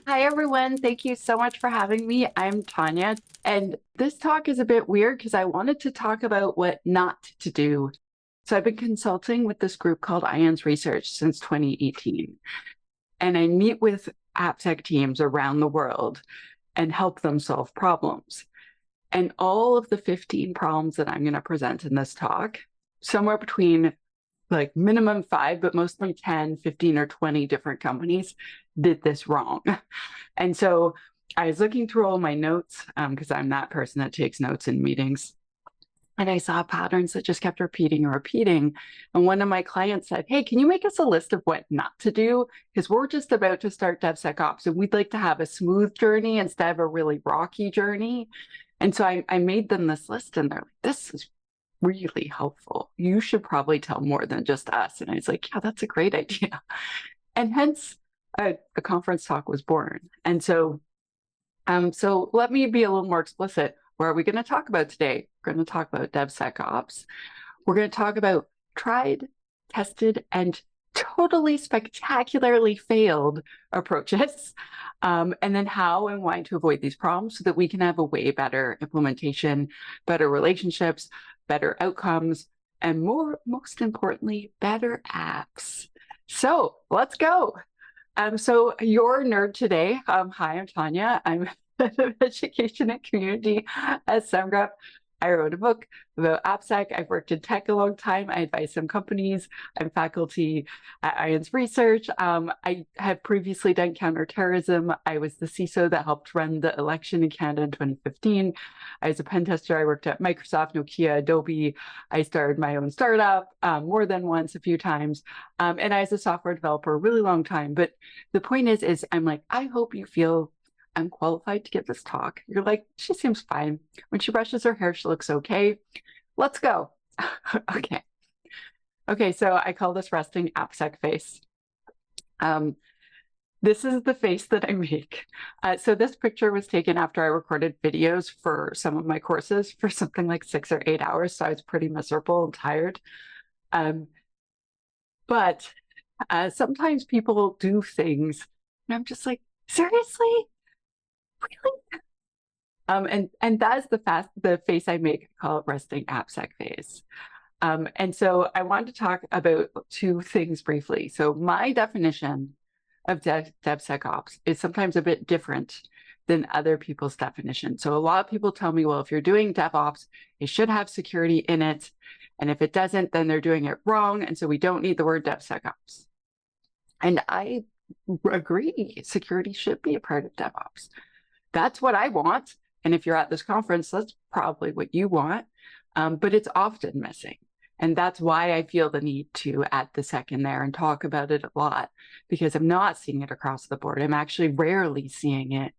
Hi, everyone. Thank you so much for having me. I'm Tanya, and this talk is a bit weird because I wanted to talk about what not to do. So I've been consulting with this group called IANS Research since 2018, and I meet with AppSec teams around the world and help them solve problems. And all of the 15 problems that I'm going to present in this talk, somewhere between like minimum 5, but mostly 10, 15, or 20 different companies did this wrong. And so I was looking through all my notes because I'm that person that takes notes in meetings. And I saw patterns that just kept repeating and repeating. And one of my clients said, "Hey, can you make us a list of what not to do? Because we're just about to start DevSecOps and we'd like to have a smooth journey instead of a really rocky journey." And so I made them this list and they're like, "This is really helpful. You should probably tell more than just us." And I was like, "Yeah, that's a great idea." And hence a conference talk was born. And so let me be a little more explicit. What are we going to talk about today? We're going to talk about DevSecOps. We're going to talk about tried, tested, and totally spectacularly failed approaches, and then how and why to avoid these problems so that we can have a way better implementation, better relationships, better outcomes, and most importantly, better apps. So let's go. So your nerd today. Hi, I'm Tanya. I'm head of education and community at SEMGREP. I wrote a book about AppSec. I've worked in tech a long time. I advise some companies. I'm faculty at IANS Research. I have previously done counterterrorism. I was the CISO that helped run the election in Canada in 2015. I was a pen tester. I worked at Microsoft, Nokia, Adobe. I started my own startup more than once, a few times. And I was a software developer a really long time. But the point is I'm like, I hope you feel I'm qualified to give this talk. You're like, she seems fine. When she brushes her hair, she looks okay. Let's go. Okay. Okay, so I call this resting AppSec face. This is the face that I make. So this picture was taken after I recorded videos for some of my courses for something like 6 or 8 hours. So I was pretty miserable and tired. But sometimes people do things and I'm just like, seriously? Really? And that's the face I make. I call it resting AppSec face. And so I wanted to talk about two things briefly. So my definition of DevSecOps is sometimes a bit different than other people's definition. So a lot of people tell me, well, if you're doing DevOps, it should have security in it. And if it doesn't, then they're doing it wrong. And so we don't need the word DevSecOps. And I agree, security should be a part of DevOps. That's what I want. And if you're at this conference, that's probably what you want. But it's often missing. And that's why I feel the need to add the sec in there and talk about it a lot, because I'm not seeing it across the board. I'm actually rarely seeing it.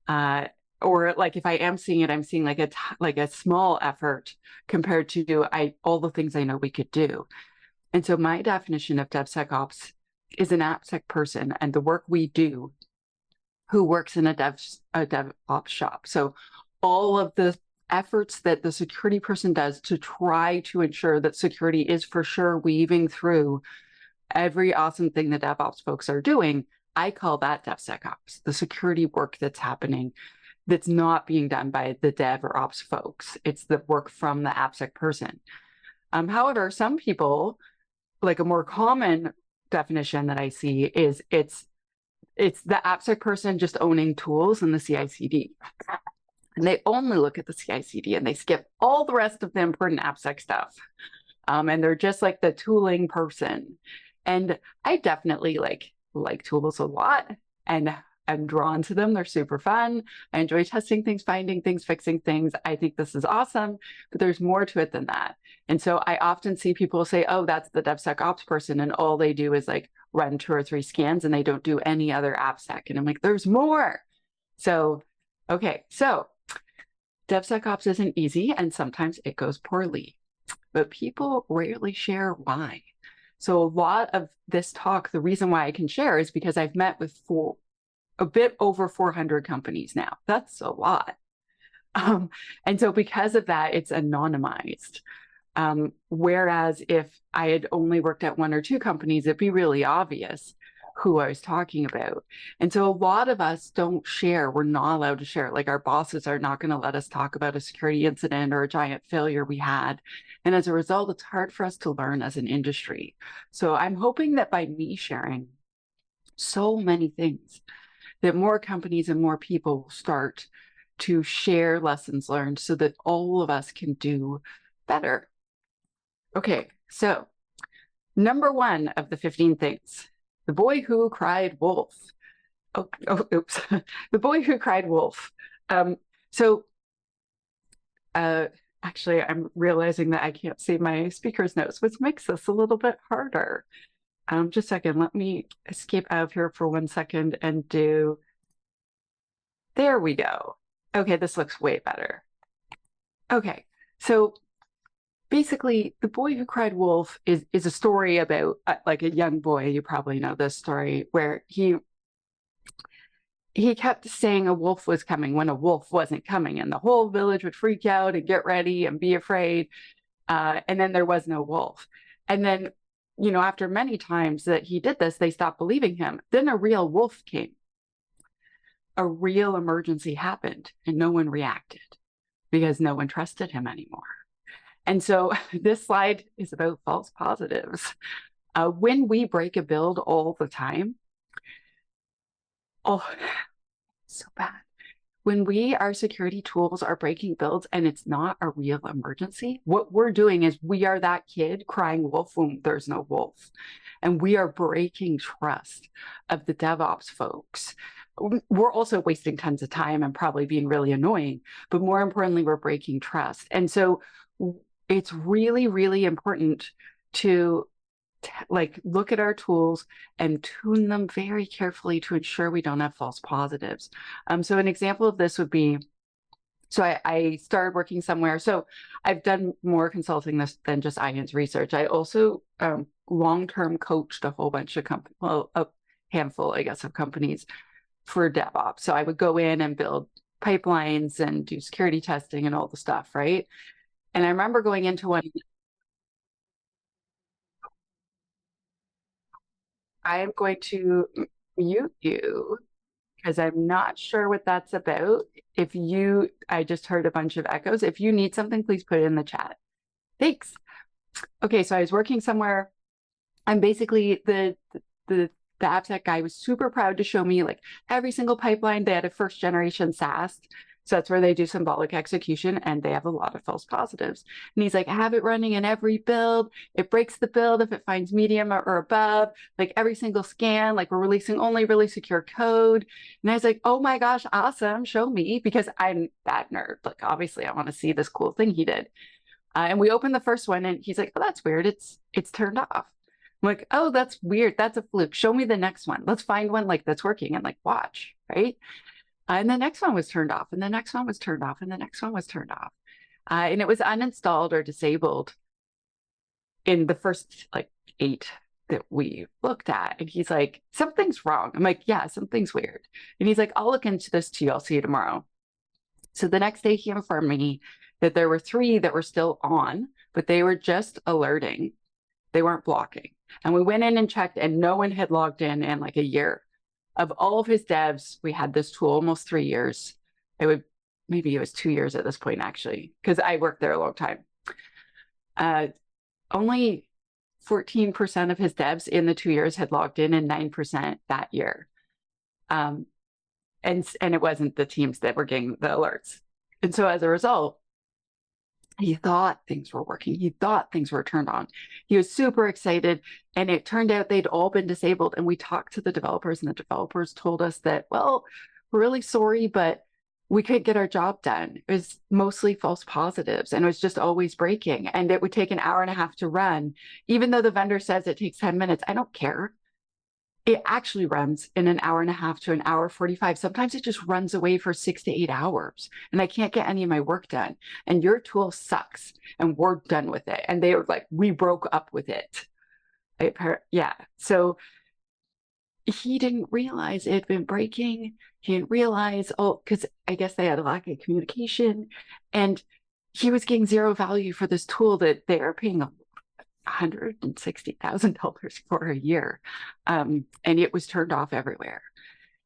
Or like if I am seeing it, I'm seeing like a small effort compared to all the things I know we could do. And so my definition of DevSecOps is an AppSec person and the work we do who works in a DevOps shop. So all of the efforts that the security person does to try to ensure that security is for sure weaving through every awesome thing the DevOps folks are doing, I call that DevSecOps, the security work that's happening that's not being done by the dev or ops folks. It's the work from the AppSec person. However, some people, like a more common definition that I see is it's the AppSec person just owning tools in the CI/CD. And they only look at the CI/CD and they skip all the rest of the important AppSec stuff. And they're just like the tooling person. And I definitely like tools a lot and I'm drawn to them. They're super fun. I enjoy testing things, finding things, fixing things. I think this is awesome, but there's more to it than that. And so I often see people say, oh, that's the DevSecOps person. And all they do is like run 2 or 3 scans and they don't do any other AppSec. And I'm like, there's more. So, okay. So DevSecOps isn't easy and sometimes it goes poorly, but people rarely share why. So a lot of this talk, the reason why I can share is because I've met with a bit over 400 companies now. That's a lot. And so because of that, it's anonymized. Whereas if I had only worked at 1 or 2 companies, it'd be really obvious. who I was talking about. And so a lot of us don't share. We're not allowed to share. Like our bosses are not going to let us talk about a security incident or a giant failure we had. And as a result, it's hard for us to learn as an industry. So I'm hoping that by me sharing so many things, that more companies and more people will start to share lessons learned so that all of us can do better. Okay, so number one of the 15 things, the boy who cried wolf. Oops. The boy who cried wolf. Actually, I'm realizing that I can't see my speaker's notes, which makes this a little bit harder. Just a second, let me escape out of here for 1 second and do, there we go. Okay, this looks way better. Okay, so basically, The Boy Who Cried Wolf is a story about like a young boy, you probably know this story, where he kept saying a wolf was coming when a wolf wasn't coming, and the whole village would freak out and get ready and be afraid. And then there was no wolf. And then, you know, after many times that he did this, they stopped believing him. Then a real wolf came. A real emergency happened and no one reacted because no one trusted him anymore. And so this slide is about false positives. When we break a build all the time, oh, so bad. When our security tools are breaking builds and it's not a real emergency, what we're doing is we are that kid crying wolf when there's no wolf. And we are breaking trust of the DevOps folks. We're also wasting tons of time and probably being really annoying, but more importantly, we're breaking trust. And so it's really, really important to like look at our tools and tune them very carefully to ensure we don't have false positives. So an example of this would be, so I started working somewhere. So I've done more consulting than just Aiya's research. I also long-term coached a whole bunch of companies, well, a handful, I guess, of companies for DevOps. So I would go in and build pipelines and do security testing and all the stuff, right? And I remember going into one, I am going to mute you because I'm not sure what that's about. I just heard a bunch of echoes. If you need something, please put it in the chat. Thanks. Okay, so I was working somewhere, and basically the AppSec guy was super proud to show me like every single pipeline. They had a first generation SaaS. So that's where they do symbolic execution, and they have a lot of false positives. And he's like, I have it running in every build. It breaks the build if it finds medium or above, like every single scan, like we're releasing only really secure code. And I was like, oh my gosh, awesome. Show me, because I'm that nerd. Like, obviously I want to see this cool thing he did. And we opened the first one and he's like, oh, that's weird. It's turned off. I'm like, oh, that's weird. That's a fluke. Show me the next one. Let's find one like that's working and like watch, right? And the next one was turned off, and the next one was turned off, and the next one was turned off. And it was uninstalled or disabled in the first like 8 that we looked at. And he's like, something's wrong. I'm like, yeah, something's weird. And he's like, I'll look into this too. I'll see you tomorrow. So the next day he informed me that there were 3 that were still on, but they were just alerting. They weren't blocking. And we went in and checked, and no one had logged in like a year. Of all of his devs, we had this tool almost 3 years. Maybe it was 2 years at this point, actually, because I worked there a long time. Only 14% of his devs in the 2 years had logged in, and 9% that year. And it wasn't the teams that were getting the alerts. And so as a result, he thought things were working. He thought things were turned on. He was super excited. And it turned out they'd all been disabled. And we talked to the developers, and the developers told us that, well, we're really sorry, but we couldn't get our job done. It was mostly false positives, and it was just always breaking. And it would take an hour and a half to run. Even though the vendor says it takes 10 minutes, I don't care. It actually runs in an hour and a half to an hour 45. Sometimes it just runs away for 6 to 8 hours, and I can't get any of my work done. And your tool sucks, and we're done with it. And they were like, we broke up with it. Yeah. So he didn't realize it had been breaking. He didn't realize, because I guess they had a lack of communication, and he was getting 0 value for this tool that they are paying $160,000 for a year. And it was turned off everywhere.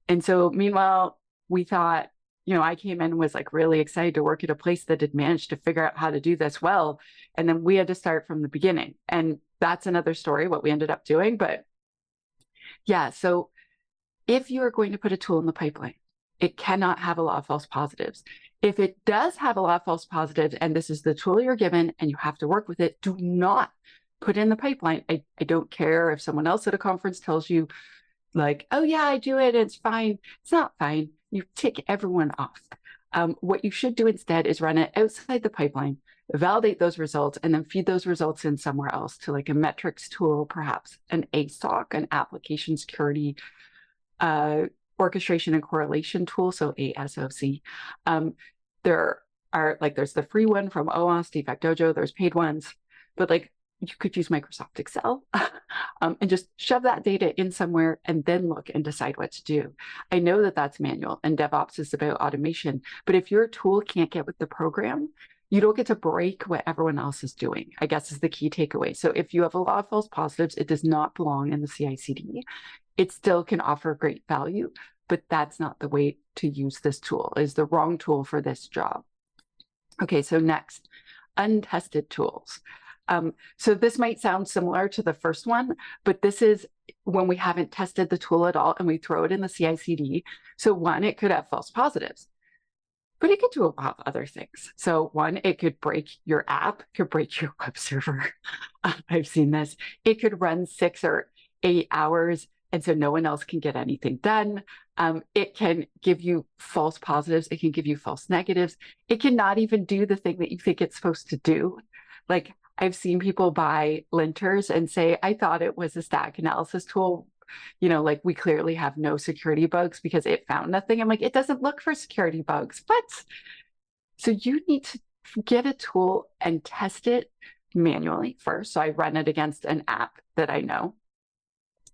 And so meanwhile, we thought, I came in and was like really excited to work at a place that had managed to figure out how to do this well. And then we had to start from the beginning. And that's another story, what we ended up doing. But yeah, so if you are going to put a tool in the pipeline, it cannot have a lot of false positives. If it does have a lot of false positives, and this is the tool you're given and you have to work with it, do not put in the pipeline. I don't care if someone else at a conference tells you like, oh yeah, I do it, it's fine. It's not fine. You tick everyone off. What you should do instead is run it outside the pipeline, validate those results, and then feed those results in somewhere else to like a metrics tool, perhaps an ASOC, an application security orchestration and correlation tool, so ASOC. There are like, there's the free one from OWASP, DefectDojo, there's paid ones, but like you could use Microsoft Excel and just shove that data in somewhere and then look and decide what to do. I know that that's manual and DevOps is about automation, but if your tool can't get with the program, you don't get to break what everyone else is doing, I guess is the key takeaway. So if you have a lot of false positives, it does not belong in the CI/CD. It still can offer great value, but that's not the way to use this tool. It is the wrong tool for this job. Okay, so next, untested tools. So this might sound similar to the first one, but this is when we haven't tested the tool at all and we throw it in the CI/CD. So one, it could have false positives, but it could do a lot of other things. So one, it could break your app, could break your web server. I've seen this. It could run 6 or 8 hours, and so no one else can get anything done. It can give you false positives. It can give you false negatives. It cannot even do the thing that you think it's supposed to do. Like, I've seen people buy linters and say, I thought it was a static analysis tool. Like we clearly have no security bugs because it found nothing. I'm like, it doesn't look for security bugs. What? So you need to get a tool and test it manually first. So I run it against an app that I know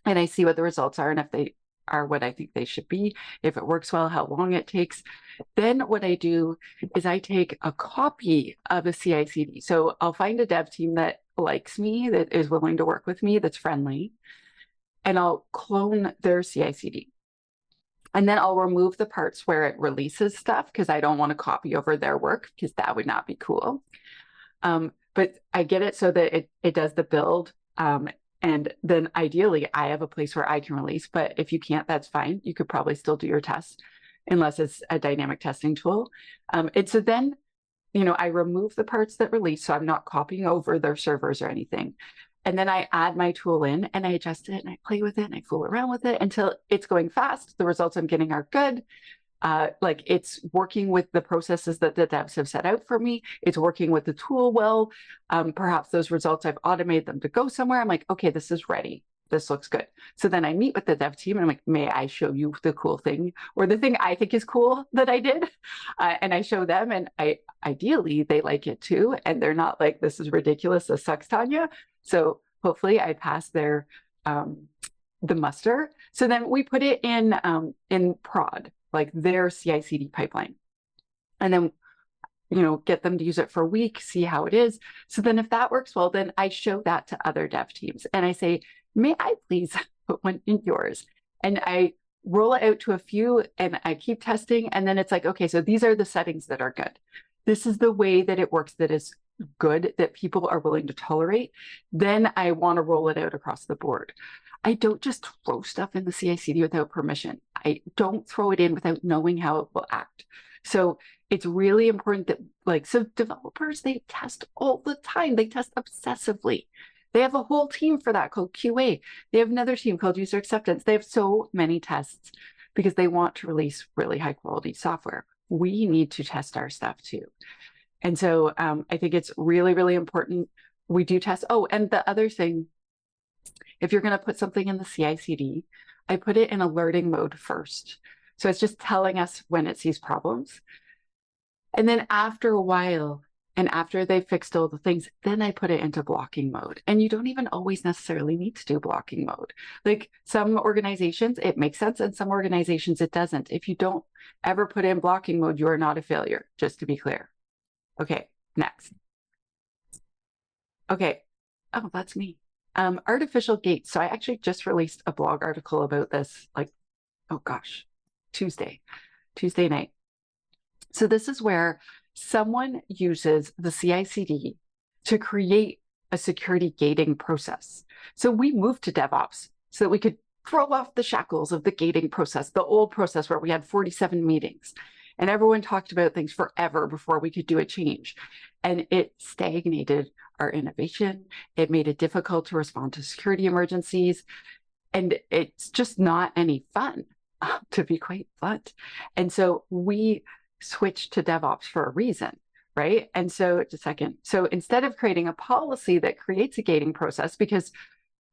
and I see what the results are and if they are what I think they should be, if it works well, how long it takes. Then what I do is I take a copy of a CI/CD. So I'll find a dev team that likes me, that is willing to work with me, that's friendly, and I'll clone their CI/CD. And then I'll remove the parts where it releases stuff because I don't want to copy over their work because that would not be cool. But I get it so that it does the build. And then ideally, I have a place where I can release, but if you can't, that's fine. You could probably still do your tests unless it's a dynamic testing tool. And so then, I remove the parts that release, so I'm not copying over their servers or anything. And then I add my tool in and I adjust it and I play with it and I fool around with it until it's going fast. The results I'm getting are good. Like it's working with the processes that the devs have set out for me. It's working with the tool well. Perhaps those results, I've automated them to go somewhere. I'm like, okay, this is ready. This looks good. So then I meet with the dev team and I'm like, may I show you the cool thing or the thing I think is cool that I did? And I show them and ideally they like it too. And they're not like, this is ridiculous. This sucks, Tanya. So hopefully I pass their, the muster. So then we put it in prod, like their CI/CD pipeline. And then, get them to use it for a week, see how it is. So then if that works well, then I show that to other dev teams. And I say, may I please put one in yours? And I roll it out to a few and I keep testing. And then it's like, okay, so these are the settings that are good. This is the way that it works that is good, that people are willing to tolerate. Then I want to roll it out across the board. I don't just throw stuff in the CI/CD without permission. I don't throw it in without knowing how it will act. So it's really important that, so developers, they test all the time. They test obsessively. They have a whole team for that called QA. They have another team called user acceptance. They have so many tests because they want to release really high quality software. We need to test our stuff too. And so I think it's really, really important. We do test. Oh, and the other thing, if you're going to put something in the CI/CD, I put it in alerting mode first. So it's just telling us when it sees problems. And then after a while, and after they've fixed all the things, then I put it into blocking mode. And you don't even always necessarily need to do blocking mode. Like some organizations, it makes sense, and some organizations, it doesn't. If you don't ever put in blocking mode, you are not a failure, just to be clear. Okay, next. Okay, Oh, that's me. Artificial gates. So I actually just released a blog article about this, like, oh gosh, Tuesday night. So this is where someone uses the CI/CD to create a security gating process. So we moved to DevOps so that we could throw off the shackles of the gating process, the old process where we had 47 meetings and everyone talked about things forever before we could do a change. And it stagnated our innovation. It made it difficult to respond to security emergencies. And it's just not any fun, to be quite blunt. And so we switched to DevOps for a reason, right? And so just a second. So instead of creating a policy that creates a gating process, because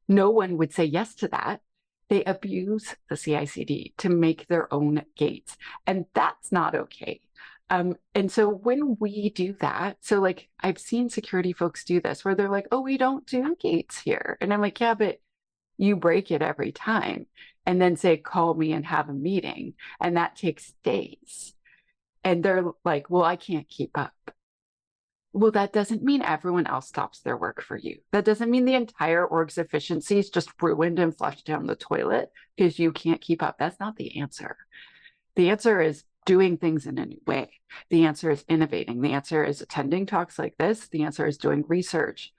no one would say yes to that, they abuse the CI/CD to make their own gates. And that's not okay. And so when we do that, so like I've seen security folks do this where they're like, oh, we don't do gates here. And I'm like, yeah, but you break it every time. And then say, call me and have a meeting. And that takes days. And they're like, well, I can't keep up. Well, that doesn't mean everyone else stops their work for you. That doesn't mean the entire org's efficiency is just ruined and flushed down the toilet because you can't keep up. That's not the answer. The answer is doing things in a new way. The answer is innovating. The answer is attending talks like this. The answer is doing research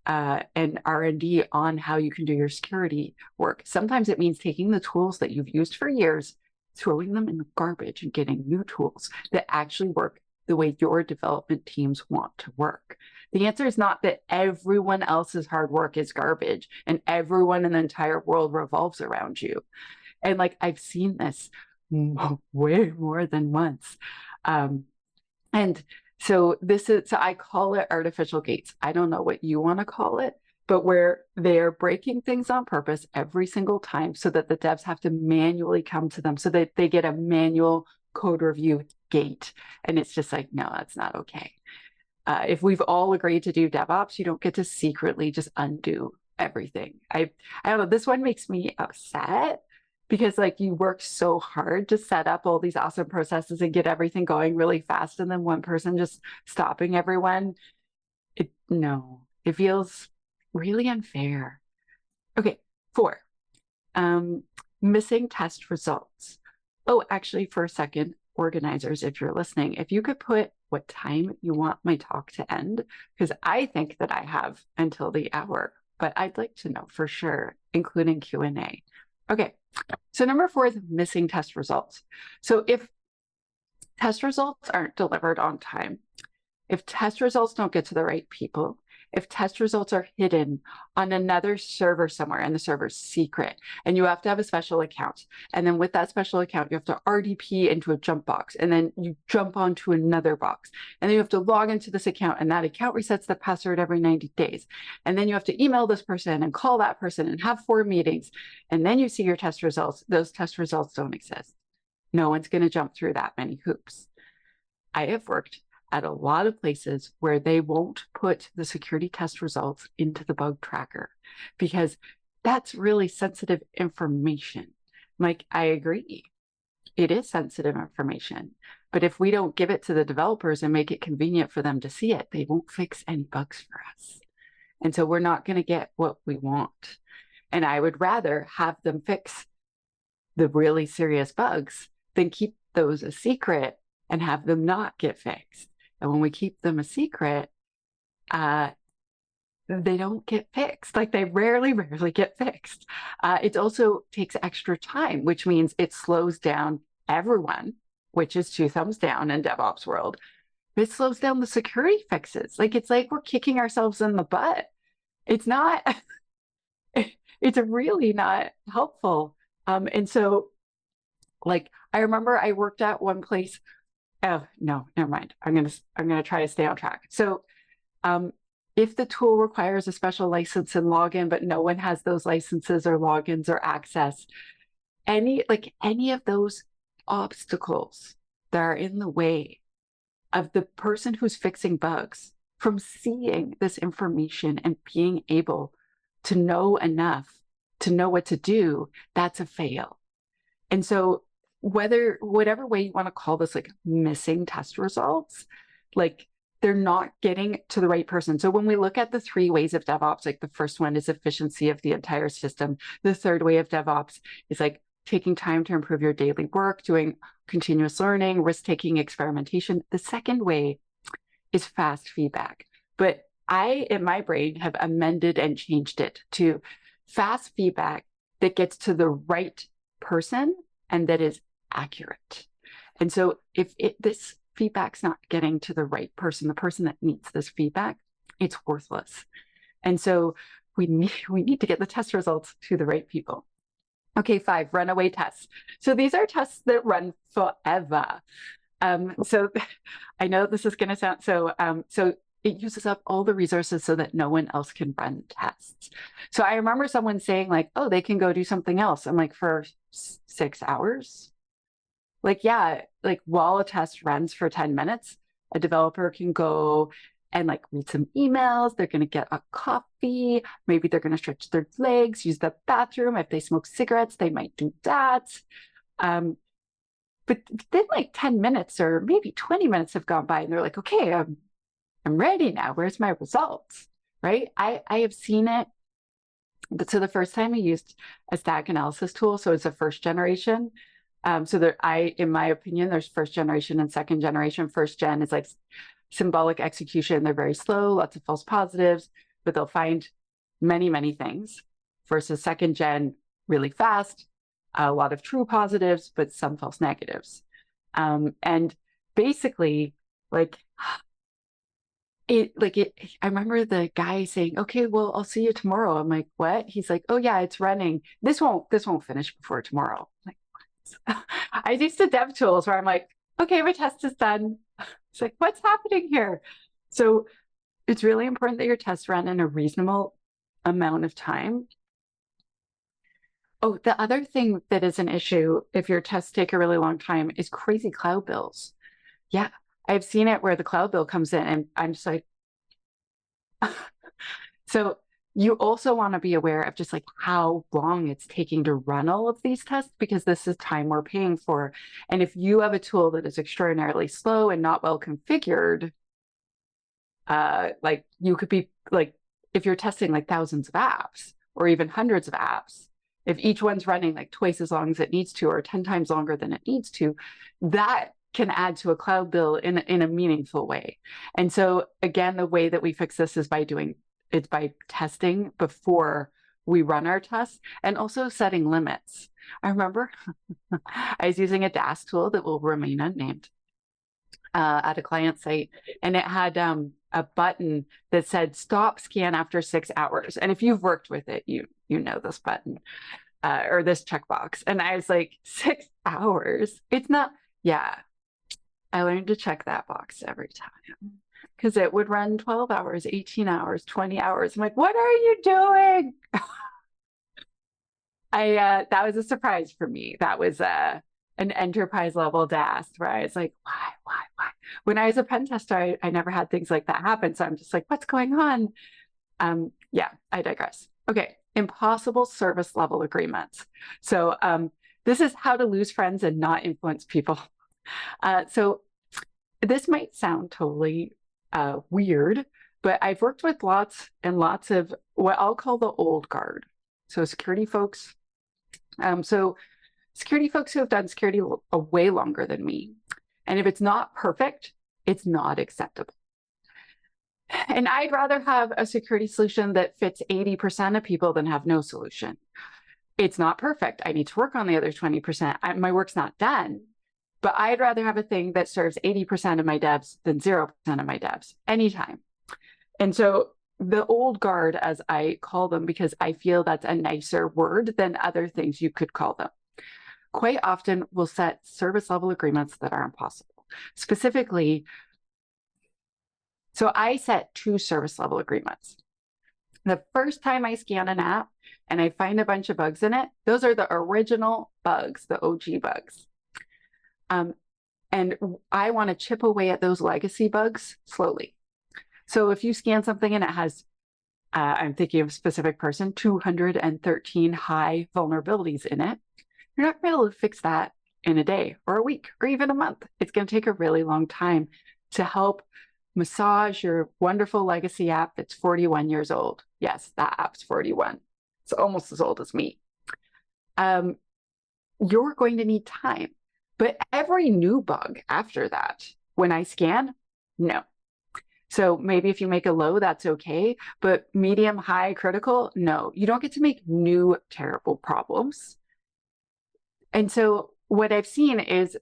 and R&D on how you can do your security work. Sometimes it means taking the tools that you've used for years, throwing them in the garbage and getting new tools that actually work the way your development teams want to work. The answer is not that everyone else's hard work is garbage and everyone in the entire world revolves around you. And like I've seen this way more than once. And so I call it artificial gates. I don't know what you want to call it, but where they're breaking things on purpose every single time so that the devs have to manually come to them so that they get a manual code review gate. And it's just like, no, that's not okay. If we've all agreed to do DevOps, you don't get to secretly just undo everything. I don't know, this one makes me upset because like you worked so hard to set up all these awesome processes and get everything going really fast. And then one person just stopping everyone. No, it feels really unfair. Okay, 4, missing test results. Oh, actually, for a second, organizers, if you're listening, if you could put what time you want my talk to end, because I think that I have until the hour, but I'd like to know for sure, including Q&A. Okay, so number 4 is missing test results. So if test results aren't delivered on time, if test results don't get to the right people, if test results are hidden on another server somewhere and the server's secret, and you have to have a special account, and then with that special account, you have to RDP into a jump box, and then you jump onto another box, and then you have to log into this account, and that account resets the password every 90 days. And then you have to email this person and call that person and have 4 meetings, and then you see your test results. Those test results don't exist. No one's going to jump through that many hoops. I have worked at a lot of places where they won't put the security test results into the bug tracker because that's really sensitive information. Like, I agree, it is sensitive information, but if we don't give it to the developers and make it convenient for them to see it, they won't fix any bugs for us. And so we're not going to get what we want. And I would rather have them fix the really serious bugs than keep those a secret and have them not get fixed. And when we keep them a secret, they don't get fixed. Like they rarely get fixed. It also takes extra time, which means it slows down everyone, which is 2 thumbs down in DevOps world. It slows down the security fixes. Like it's like we're kicking ourselves in the butt. It's not, it's really not helpful. And so like, I remember I worked at one place. Oh, no, never mind. I'm gonna try to stay on track. So if the tool requires a special license and login, but no one has those licenses or logins or access, any of those obstacles that are in the way of the person who's fixing bugs from seeing this information and being able to know enough to know what to do, that's a fail. And so whatever way you want to call this, like missing test results, like they're not getting to the right person. So when we look at the 3 ways of DevOps, like the first one is efficiency of the entire system. The third way of DevOps is like taking time to improve your daily work, doing continuous learning, risk-taking, experimentation. The second way is fast feedback. But I, in my brain, have amended and changed it to fast feedback that gets to the right person and that is accurate. And so if this feedback's not getting to the right person, the person that needs this feedback, it's worthless. And so we need to get the test results to the right people. Okay, 5, runaway tests. So these are tests that run forever. So I know this is going to sound so it uses up all the resources so that no one else can run tests. So I remember someone saying like, oh, they can go do something else. I'm like, for 6 hours? Like, yeah, like while a test runs for 10 minutes, a developer can go and like read some emails. They're going to get a coffee. Maybe they're going to stretch their legs, use the bathroom. If they smoke cigarettes, they might do that. But then like 10 minutes or maybe 20 minutes have gone by and they're like, okay, I'm ready now. Where's my results? Right? I have seen it. So the first time I used a stack analysis tool, so it's a first generation. So there, in my opinion, there's first generation and second generation. First gen is like symbolic execution. They're very slow, lots of false positives, but they'll find many, many things. Versus second gen, really fast, a lot of true positives, but some false negatives. And basically, I remember the guy saying, okay, well, I'll see you tomorrow. I'm like, what? He's like, oh yeah, it's running. This won't finish before tomorrow. I'm like, what? I used to dev tools where I'm like, okay, my test is done. It's like, what's happening here? So it's really important that your tests run in a reasonable amount of time. Oh, the other thing that is an issue if your tests take a really long time is crazy cloud bills. Yeah, I've seen it where the cloud bill comes in and I'm just like, so you also want to be aware of just like how long it's taking to run all of these tests, because this is time we're paying for. And if you have a tool that is extraordinarily slow and not well configured, like you could be like, if you're testing like thousands of apps or even hundreds of apps, if each one's running like twice as long as it needs to or 10 times longer than it needs to, that can add to a cloud bill in a meaningful way. And so again, the way that we fix this is by testing before we run our tests and also setting limits. I remember I was using a DAS tool that will remain unnamed at a client site, and it had a button that said stop scan after 6 hours. And if you've worked with it, you know this button or this checkbox. And I was like, 6 hours? It's not, yeah. I learned to check that box every time because it would run 12 hours, 18 hours, 20 hours. I'm like, what are you doing? That was a surprise for me. That was an enterprise level DAS where I was like, why? When I was a pen tester, I never had things like that happen. So I'm just like, what's going on? Yeah, I digress. Okay, impossible service level agreements. So this is how to lose friends and not influence people. So this might sound totally weird, but I've worked with lots and lots of what I'll call the old guard. So security folks. So security folks who have done security way longer than me. And if it's not perfect, it's not acceptable. And I'd rather have a security solution that fits 80% of people than have no solution. It's not perfect. I need to work on the other 20%. My work's not done. But I'd rather have a thing that serves 80% of my devs than 0% of my devs anytime. And so the old guard, as I call them, because I feel that's a nicer word than other things you could call them, quite often will set service level agreements that are impossible. Specifically, so I set 2 service level agreements. The first time I scan an app and I find a bunch of bugs in it, those are the original bugs, the OG bugs. And I want to chip away at those legacy bugs slowly. So if you scan something and it has, I'm thinking of a specific person, 213 high vulnerabilities in it, you're not going to be able to fix that in a day or a week or even a month. It's going to take a really long time to help massage your wonderful legacy app that's 41 years old. Yes, that app's 41. It's almost as old as me. You're going to need time. But every new bug after that, when I scan, no. So maybe if you make a low, that's okay. But medium, high, critical, no. You don't get to make new terrible problems. And so what I've seen is,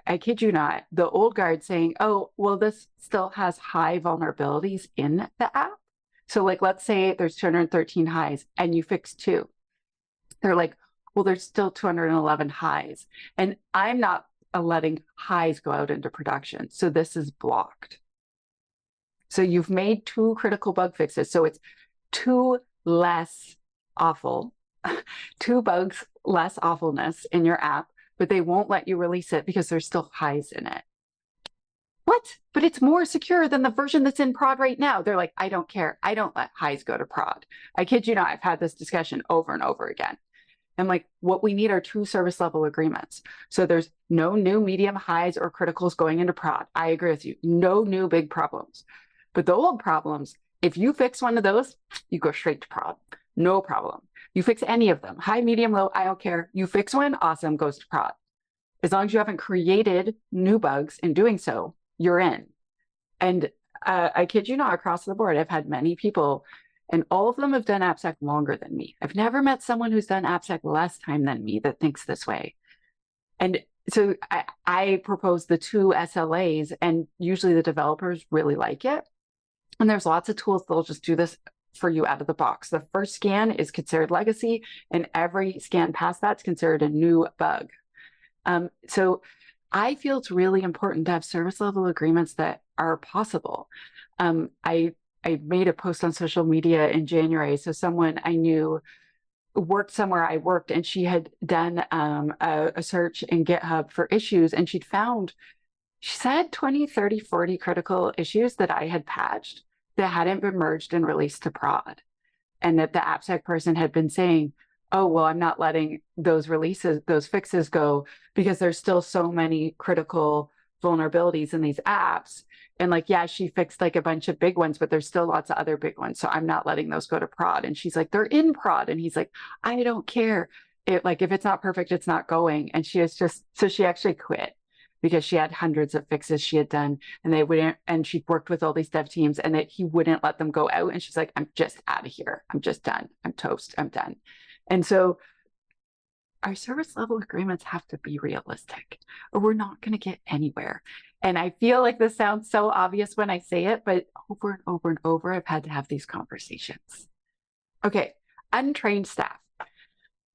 I kid you not, the old guard saying, oh, well, this still has high vulnerabilities in the app. So like, let's say there's 213 highs and you fix 2. They're like, well, there's still 211 highs. And I'm not letting highs go out into production. So this is blocked. So you've made 2 critical bug fixes. So it's 2 less awful, 2 bugs less awfulness in your app, but they won't let you release it because there's still highs in it. What? But it's more secure than the version that's in prod right now. They're like, I don't care. I don't let highs go to prod. I kid you not, I've had this discussion over and over again. I'm like, what we need are true service level agreements. So there's no new medium highs or criticals going into prod. I agree with you. No new big problems. But the old problems, if you fix one of those, you go straight to prod. No problem. You fix any of them, high, medium, low, I don't care. You fix one, awesome, goes to prod. As long as you haven't created new bugs in doing so, you're in. And I kid you not, across the board, I've had many people, and all of them have done AppSec longer than me. I've never met someone who's done AppSec less time than me that thinks this way. And so I propose the 2 SLAs, and usually the developers really like it. And there's lots of tools that'll just do this for you out of the box. The first scan is considered legacy, and every scan past that's considered a new bug. So I feel it's really important to have service level agreements that are possible. I made a post on social media in January. So someone I knew worked somewhere I worked, and she had done a search in GitHub for issues, and she'd found, she said 20, 30, 40 critical issues that I had patched that hadn't been merged and released to prod. And that the AppSec person had been saying, oh, well, I'm not letting those releases, those fixes go because there's still so many critical vulnerabilities in these apps. And like, yeah, she fixed like a bunch of big ones, but there's still lots of other big ones. So I'm not letting those go to prod. And she's like, they're in prod. And he's like, I don't care. Like, if it's not perfect, it's not going. And she is just, so she actually quit because she had hundreds of fixes she had done, and they wouldn't, and she worked with all these dev teams, and that he wouldn't let them go out. And she's like, I'm just out of here. I'm just done. I'm toast. I'm done. And so our service level agreements have to be realistic, or we're not going to get anywhere. And I feel like this sounds so obvious when I say it, but over and over and over, I've had to have these conversations. Okay, untrained staff.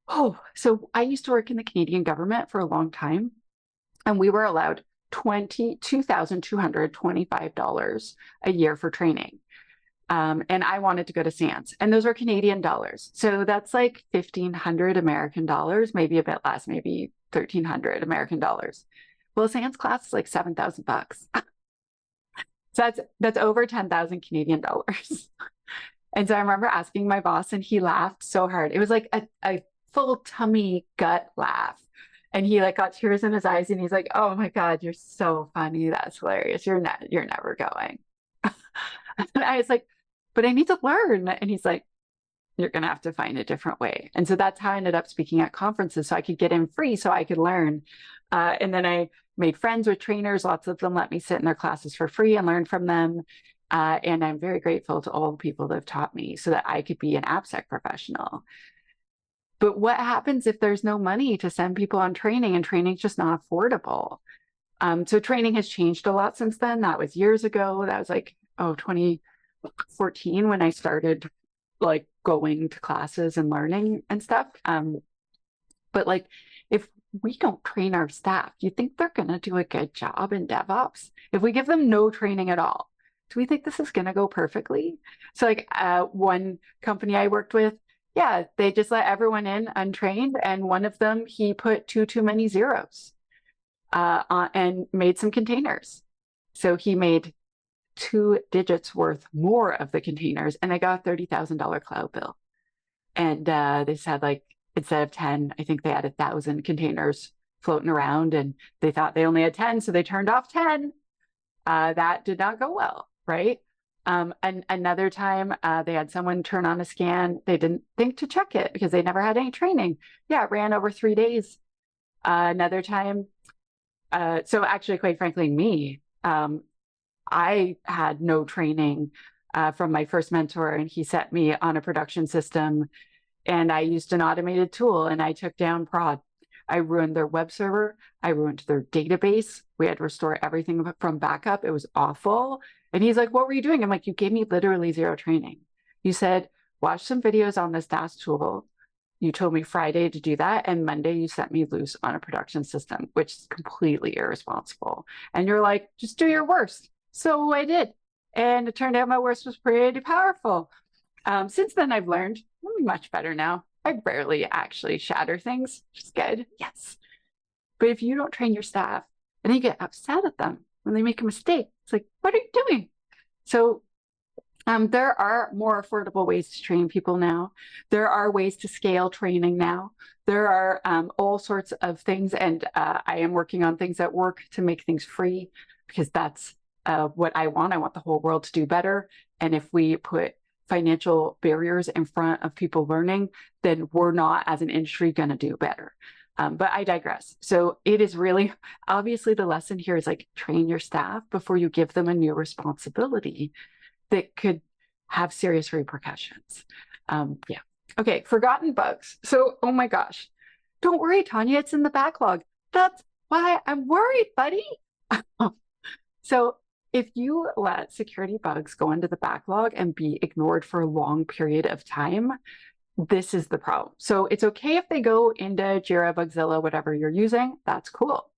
Oh, so I used to work in the Canadian government for a long time, and we were allowed $22,225 a year for training. And I wanted to go to SANS, and those are Canadian dollars. So that's like 1,500 American dollars, maybe a bit less, maybe 1,300 American dollars. Well, a SANS class is like $7,000. So that's over 10,000 Canadian dollars. And so I remember asking my boss, and he laughed so hard. It was like a full tummy gut laugh. And he like got tears in his eyes, and he's like, oh my God, you're so funny. That's hilarious. You're never going. And I was like, but I need to learn. And he's like, you're going to have to find a different way. And so that's how I ended up speaking at conferences, so I could get in free so I could learn. And then I made friends with trainers. Lots of them let me sit in their classes for free and learn from them. And I'm very grateful to all the people that have taught me so that I could be an AppSec professional. But what happens if there's no money to send people on training, and training's just not affordable? So training has changed a lot since then. That was years ago. That was like, 2014 when I started like going to classes and learning and stuff. But like, if we don't train our staff, you think they're going to do a good job in DevOps? If we give them no training at all, do we think this is going to go perfectly? So like one company I worked with, yeah, they just let everyone in untrained. And one of them, he put too many zeros and made some containers. So he made 2 digits worth more of the containers, and they got a $30,000 cloud bill. And they just had like, instead of 10, I think they had 1,000 containers floating around, and they thought they only had 10, so they turned off 10. That did not go well. right? And another time they had someone turn on a scan. They didn't think to check it because they never had any training. Yeah, it ran over 3 days. Another time, so actually, quite frankly, me, I had no training from my first mentor, and he set me on a production system, and I used an automated tool, and I took down prod. I ruined their web server. I ruined their database. We had to restore everything from backup. It was awful. And he's like, what were you doing? I'm like, you gave me literally zero training. You said, watch some videos on this DAS tool. You told me Friday to do that. And Monday you set me loose on a production system, which is completely irresponsible. And you're like, just do your worst. So I did. And it turned out my worst was pretty powerful. Since then, I've learned I'm much better now. I rarely actually shatter things, which is good. Yes. But if you don't train your staff and then you get upset at them when they make a mistake, it's like, what are you doing? So there are more affordable ways to train people now. There are ways to scale training now. There are all sorts of things. And I am working on things at work to make things free because that's what I want. I want the whole world to do better. And if we put financial barriers in front of people learning, then we're not, as an industry, going to do better. But I digress. So it is really, obviously the lesson here is like train your staff before you give them a new responsibility that could have serious repercussions. Yeah. Okay, forgotten bugs. So, oh my gosh, don't worry, Tanya, it's in the backlog. That's why I'm worried, buddy. So if you let security bugs go into the backlog and be ignored for a long period of time, this is the problem. So it's okay if they go into Jira, Bugzilla, whatever you're using, that's cool.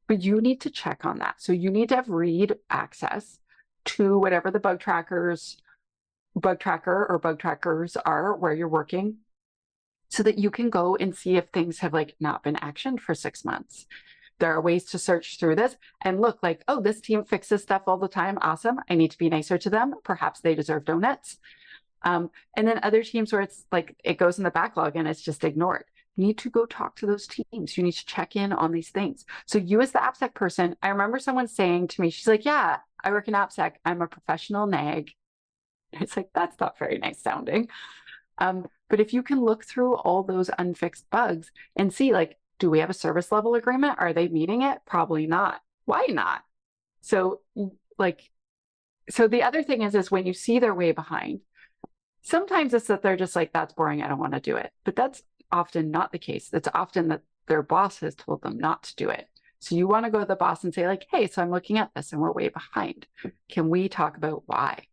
But you need to check on that. So you need to have read access to whatever the bug tracker or bug trackers are where you're working, so that you can go and see if things have like not been actioned for 6 months. There are ways to search through this and look like, oh, this team fixes stuff all the time. Awesome. I need to be nicer to them. Perhaps they deserve donuts. And then other teams where it's like it goes in the backlog and it's just ignored. You need to go talk to those teams. You need to check in on these things. So you as the AppSec person, I remember someone saying to me, she's like, yeah, I work in AppSec. I'm a professional nag. It's like, that's not very nice sounding. But if you can look through all those unfixed bugs and see, like, do we have a service level agreement? Are they meeting it? Probably not. Why not? So the other thing is when you see they're way behind, sometimes it's that they're just like, that's boring, I don't want to do it. But that's often not the case. It's often that their boss has told them not to do it. So you want to go to the boss and say like, hey, so I'm looking at this and we're way behind. Can we talk about why?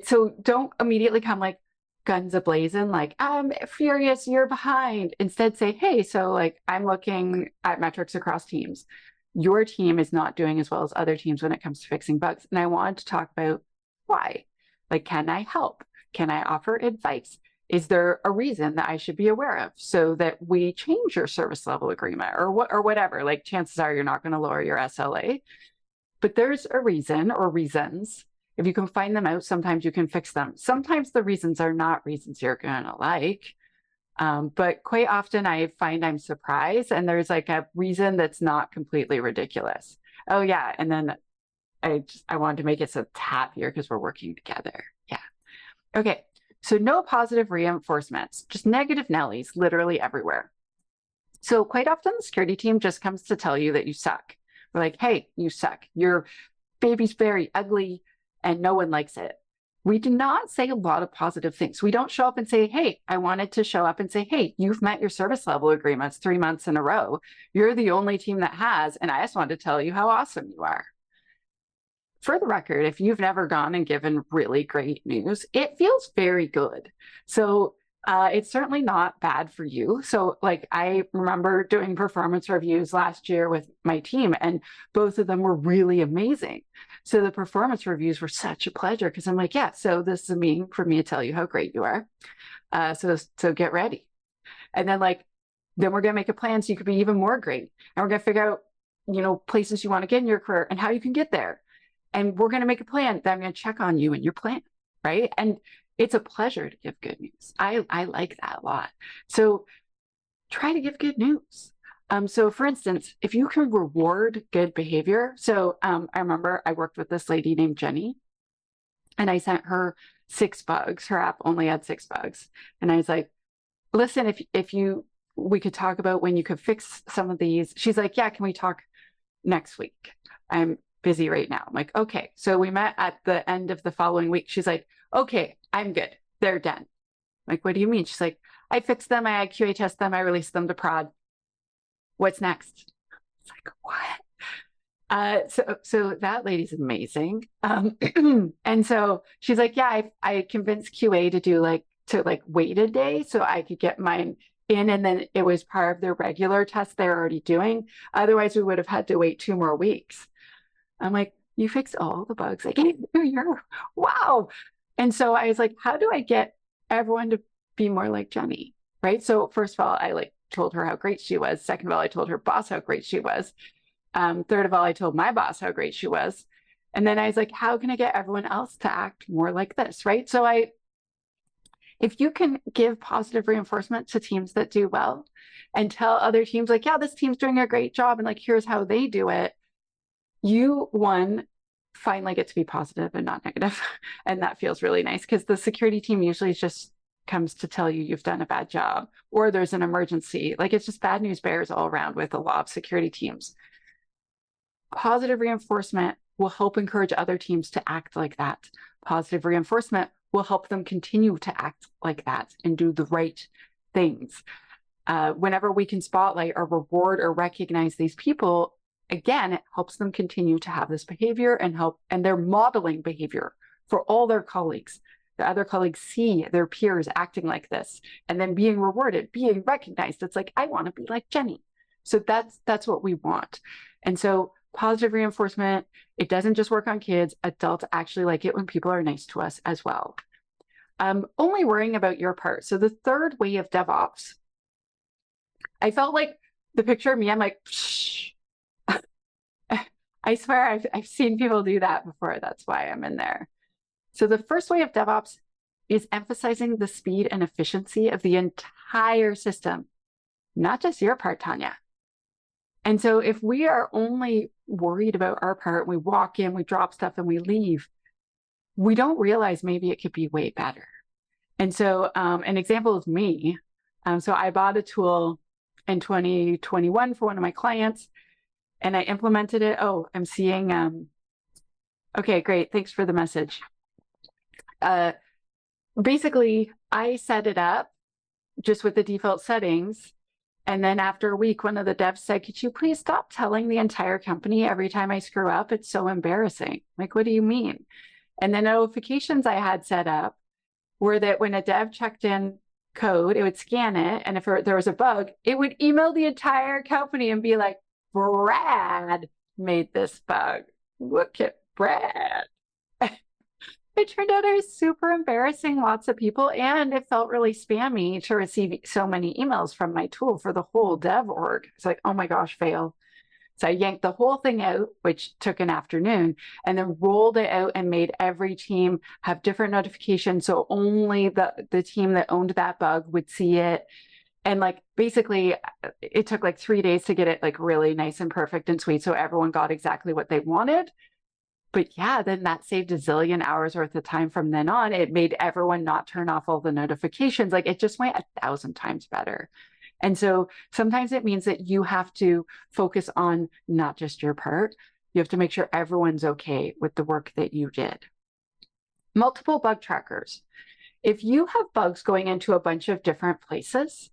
So don't immediately come like guns a-blazing, like, I'm furious, you're behind. Instead say, hey, so like I'm looking at metrics across teams. Your team is not doing as well as other teams when it comes to fixing bugs. And I wanted to talk about why. Like, can I help? Can I offer advice? Is there a reason that I should be aware of so that we change your service level agreement or whatever? Like, chances are you're not going to lower your SLA, but there's a reason or reasons. If you can find them out, sometimes you can fix them. Sometimes the reasons are not reasons you're going to like. But quite often I find I'm surprised and there's like a reason that's not completely ridiculous. Oh yeah. And then I wanted to make it so it's happier because we're working together. Yeah. Okay. So no positive reinforcements, just negative Nellies literally everywhere. So quite often the security team just comes to tell you that you suck. We're like, hey, you suck. Your baby's very ugly and no one likes it. We do not say a lot of positive things. We don't show up and say, hey, I wanted to show up and say, hey, you've met your service level agreements 3 months in a row. You're the only team that has, and I just wanted to tell you how awesome you are. For the record, if you've never gone and given really great news, it feels very good. So it's certainly not bad for you. So like I remember doing performance reviews last year with my team and both of them were really amazing. So the performance reviews were such a pleasure because I'm like, yeah, so this is a meeting for me to tell you how great you are. So get ready. And then then we're going to make a plan so you could be even more great. And we're going to figure out, places you want to get in your career and how you can get there. And we're going to make a plan that I'm going to check on you and your plan, right? And it's a pleasure to give good news. I like that a lot. So try to give good news. So for instance, if you can reward good behavior, so I remember I worked with this lady named Jenny, and I sent her 6 bugs. Her app only had 6 bugs. And I was like, listen, if we could talk about when you could fix some of these. She's like, yeah, can we talk next week? I'm busy right now. I'm like, okay. So we met at the end of the following week. She's like, okay, I'm good. They're done. I'm like, what do you mean? She's like, I fixed them. I QA test them. I released them to prod. What's next? It's like, what? So that lady's amazing. And so she's like, yeah, I convinced QA to wait a day so I could get mine in, and then it was part of their regular test they're already doing. Otherwise, we would have had to wait 2 more weeks. I'm like, you fixed all the bugs I gave you. You're wow. And so I was like, how do I get everyone to be more like Jenny? Right. So first of all, I told her how great she was. Second of all, I told her boss how great she was. Third of all, I told my boss how great she was. And then I was like, how can I get everyone else to act more like this? Right. So if you can give positive reinforcement to teams that do well and tell other teams like, yeah, this team's doing a great job and like, here's how they do it, you finally get to be positive and not negative. And that feels really nice because the security team usually just comes to tell you you've done a bad job or there's an emergency. Like it's just bad news bears all around with a lot of security teams. Positive reinforcement will help encourage other teams to act like that. Positive reinforcement will help them continue to act like that and do the right things. Whenever we can spotlight or reward or recognize these people, again, it helps them continue to have this behavior and they're modeling behavior for all their colleagues. The other colleagues see their peers acting like this and then being rewarded, being recognized. It's like, I want to be like Jenny. So that's what we want. And so positive reinforcement, it doesn't just work on kids. Adults actually like it when people are nice to us as well. Only worrying about your part. So the third way of DevOps, I felt like the picture of me, I'm like, psh. I swear I've seen people do that before. That's why I'm in there. So the first way of DevOps is emphasizing the speed and efficiency of the entire system, not just your part, Tanya. And so if we are only worried about our part, we walk in, we drop stuff and we leave, we don't realize maybe it could be way better. And so an example is me. So I bought a tool in 2021 for one of my clients and I implemented it. Oh, I'm seeing, okay, great. Thanks for the message. Basically, I set it up just with the default settings. And then after a week, one of the devs said, could you please stop telling the entire company every time I screw up? It's so embarrassing. Like, what do you mean? And the notifications I had set up were that when a dev checked in code, it would scan it. And if there was a bug, it would email the entire company and be like, Brad made this bug. Look at Brad. It turned out it was super embarrassing, lots of people, and it felt really spammy to receive so many emails from my tool for the whole dev org. It's like, oh my gosh, fail. So I yanked the whole thing out, which took an afternoon, and then rolled it out and made every team have different notifications. So only the team that owned that bug would see it. And like, basically it took like 3 days to get it like really nice and perfect and sweet. So everyone got exactly what they wanted. But yeah, then that saved a zillion hours worth of time from then on. It made everyone not turn off all the notifications. Like it just went 1,000 times better. And so sometimes it means that you have to focus on not just your part. You have to make sure everyone's okay with the work that you did. Multiple bug trackers. If you have bugs going into a bunch of different places,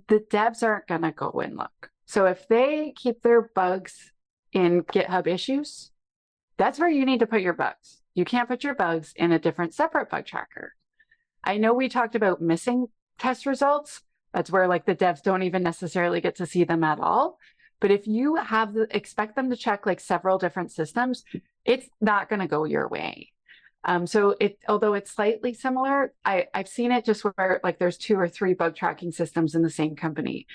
the devs aren't going to go and look. So if they keep their bugs in GitHub issues, that's where you need to put your bugs. You can't put your bugs in a different separate bug tracker. I know we talked about missing test results. That's where like the devs don't even necessarily get to see them at all. But if you expect them to check like several different systems, it's not going to go your way. So although it's slightly similar, I've seen it just where like there's 2 or 3 bug tracking systems in the same company,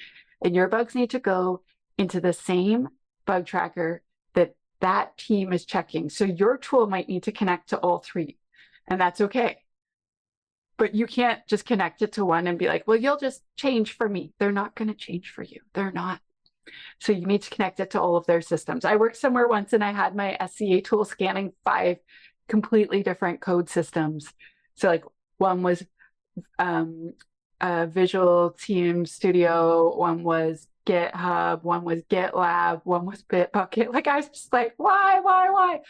and your bugs need to go into the same bug tracker that team is checking. So your tool might need to connect to all 3, and that's okay. But you can't just connect it to one and be like, well, you'll just change for me. They're not going to change for you. They're not. So you need to connect it to all of their systems. I worked somewhere once and I had my SCA tool scanning 5 completely different code systems. So like one was Visual Team Studio, one was GitHub, one was GitLab, one was Bitbucket. Like I was just like, why?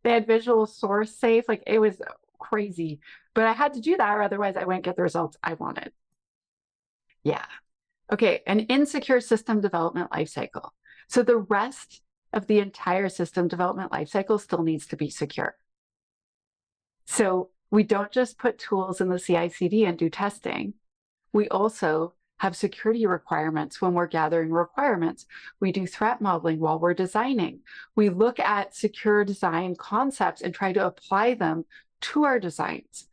They had Visual Source Safe. Like it was crazy. But I had to do that or otherwise I wouldn't get the results I wanted. Yeah. Okay, an insecure system development lifecycle. So the rest of the entire system development lifecycle still needs to be secure. So we don't just put tools in the CI/CD and do testing. We also have security requirements when we're gathering requirements. We do threat modeling while we're designing. We look at secure design concepts and try to apply them to our designs.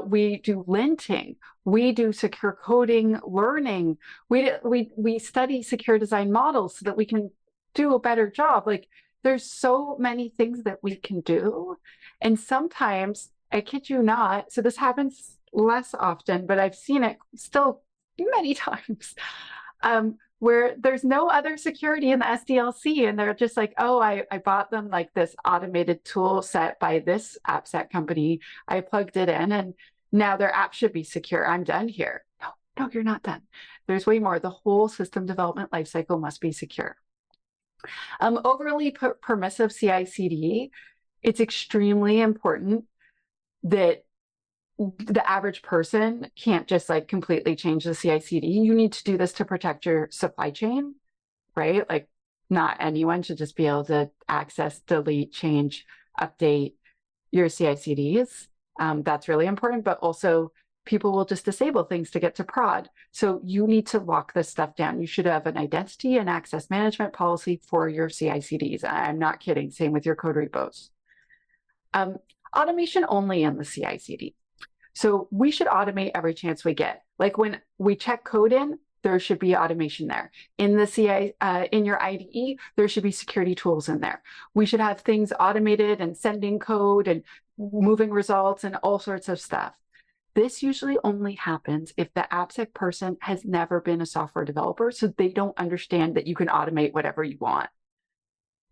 We do linting. We do secure coding learning. We study secure design models so that we can do a better job. Like there's so many things that we can do. And sometimes, I kid you not, so this happens less often, but I've seen it still many times, where there's no other security in the SDLC and they're just like, oh, I bought them like this automated tool set by this AppSec company. I plugged it in and now their app should be secure. I'm done here. No, you're not done. There's way more. The whole system development lifecycle must be secure. Overly permissive CI/CD, it's extremely important that the average person can't just like completely change the CI/CD. You need to do this to protect your supply chain, right? Like not anyone should just be able to access, delete, change, update your CI/CDs. That's really important, but also people will just disable things to get to prod. So you need to lock this stuff down. You should have an identity and access management policy for your CI/CDs. I'm not kidding. Same with your code repos. Automation only in the CI/CD. So we should automate every chance we get. Like when we check code in, there should be automation there. In the CI, in your IDE, there should be security tools in there. We should have things automated and sending code and moving results and all sorts of stuff. This usually only happens if the AppSec person has never been a software developer, so they don't understand that you can automate whatever you want,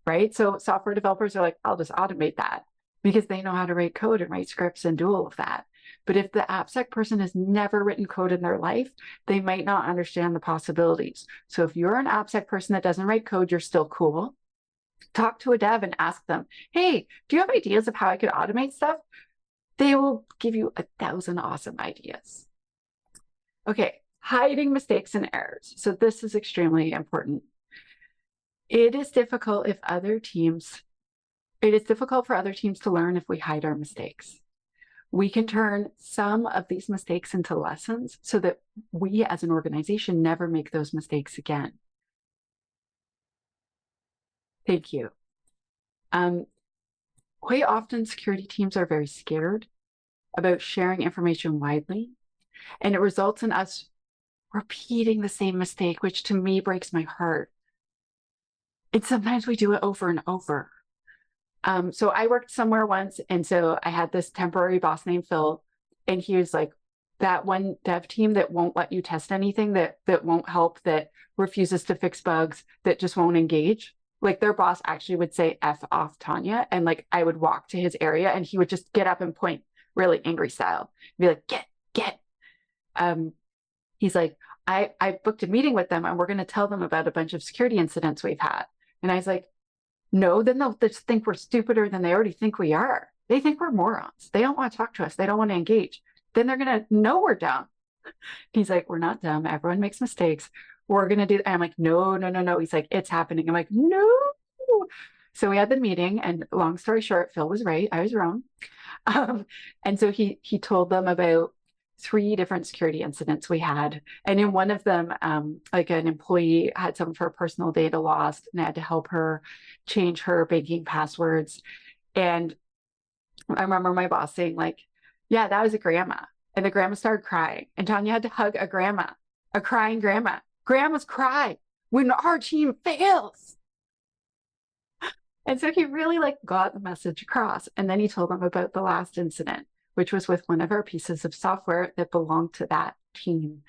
right? So software developers are like, I'll just automate that because they know how to write code and write scripts and do all of that. But if the AppSec person has never written code in their life, they might not understand the possibilities. So if you're an AppSec person that doesn't write code, you're still cool. Talk to a dev and ask them, hey, do you have ideas of how I could automate stuff? They will give you 1,000 awesome ideas. Okay, hiding mistakes and errors. So this is extremely important. It is difficult for other teams to learn if we hide our mistakes. We can turn some of these mistakes into lessons so that we as an organization never make those mistakes again. Thank you. Quite often security teams are very scared about sharing information widely, and it results in us repeating the same mistake, which to me breaks my heart. And sometimes we do it over and over. So I worked somewhere once, and so I had this temporary boss named Phil, and he was like, that one dev team that won't let you test anything, that won't help, that refuses to fix bugs, that just won't engage. Like their boss actually would say, F off, Tanya. And like I would walk to his area and he would just get up and point really angry style. Be like, get. He's like, I booked a meeting with them and we're going to tell them about a bunch of security incidents we've had. And I was like, no, then they'll just think we're stupider than they already think we are. They think we're morons. They don't want to talk to us. They don't want to engage. Then they're going to know we're dumb. He's like, we're not dumb. Everyone makes mistakes. We're going to do. I'm like, no. He's like, it's happening. I'm like, no. So we had the meeting, and long story short, Phil was right. I was wrong. And so he told them about 3 different security incidents we had. And in one of them, like an employee had some of her personal data lost and I had to help her change her banking passwords. And I remember my boss saying like, yeah, that was a grandma. And the grandma started crying. And Tanya had to hug a grandma, a crying grandma. Grandmas cry when our team fails. And so he really like got the message across. And then he told them about the last incident which was with one of our pieces of software that belonged to that team.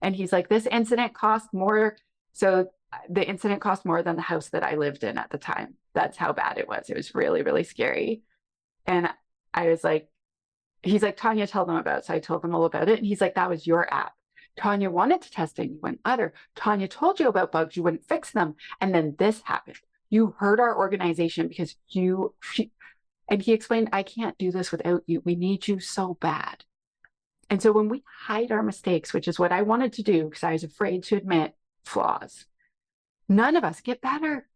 And he's like, this incident cost more. So the incident cost more than the house that I lived in at the time. That's how bad it was. It was really, really scary. And I was like, he's like, Tanya, tell them about it. So I told them all about it. And he's like, that was your app. Tanya wanted to test it. You wouldn't let her. Tanya told you about bugs. You wouldn't fix them. And then this happened. You hurt our organization because and he explained, I can't do this without you. We need you so bad. And so when we hide our mistakes, which is what I wanted to do because I was afraid to admit flaws, none of us get better.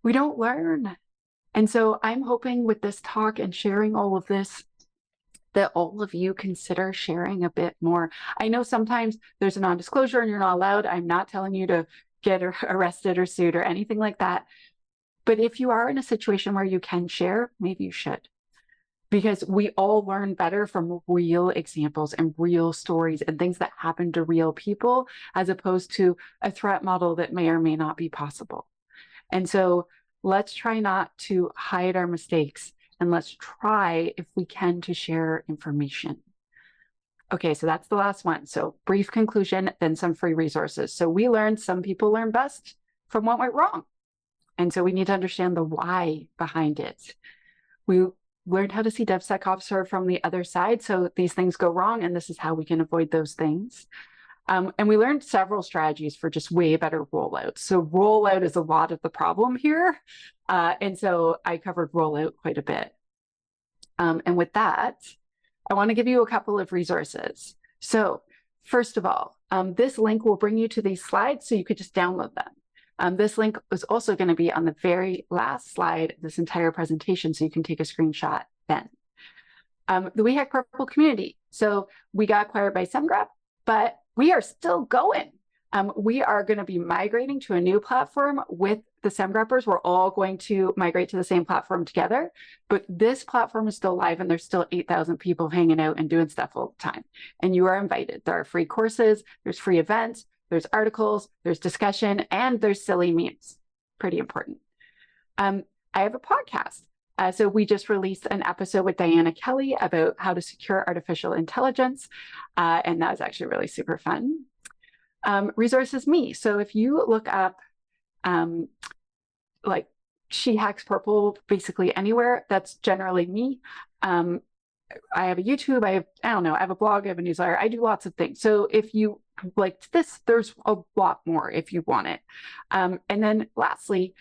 We don't learn. And so I'm hoping with this talk and sharing all of this, that all of you consider sharing a bit more. I know sometimes there's a non-disclosure and you're not allowed. I'm not telling you to get arrested or sued or anything like that. But if you are in a situation where you can share, maybe you should. Because we all learn better from real examples and real stories and things that happen to real people, as opposed to a threat model that may or may not be possible. And so let's try not to hide our mistakes, and let's try, if we can, to share information. Okay, so that's the last one. So brief conclusion, then some free resources. So we learned some people learn best from what went wrong. And so we need to understand the why behind it. We learned how to see DevSecOps from the other side. So these things go wrong, and this is how we can avoid those things. And we learned several strategies for just way better rollout. So rollout is a lot of the problem here. And so I covered rollout quite a bit. And with that, I want to give you a couple of resources. So first of all, this link will bring you to these slides so you could just download them. This link is also going to be on the very last slide of this entire presentation, so you can take a screenshot then. The SheHacksPurple community. So we got acquired by SemGrep, but we are still going. We are going to be migrating to a new platform with the SemGreppers. We're all going to migrate to the same platform together, but this platform is still live and there's still 8,000 people hanging out and doing stuff all the time. And you are invited. There are free courses, there's free events, there's articles, there's discussion, and there's silly memes. Pretty important. I have a podcast. So we just released an episode with Diana Kelly about how to secure artificial intelligence. And that was actually really super fun. Resources me. So if you look up like SheHacksPurple basically anywhere, that's generally me. I have a YouTube, I have a blog, I have a newsletter, I do lots of things. So if you liked this, there's a lot more if you want it. And then lastly,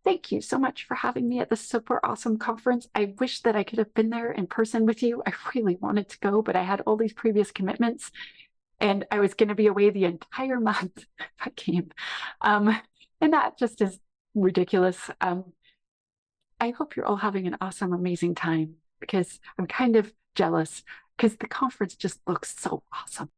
thank you so much for having me at this super awesome conference. I wish that I could have been there in person with you. I really wanted to go, but I had all these previous commitments and I was going to be away the entire month if I came. And that just is ridiculous. I hope you're all having an awesome, amazing time, because I'm kind of jealous because the conference just looks so awesome.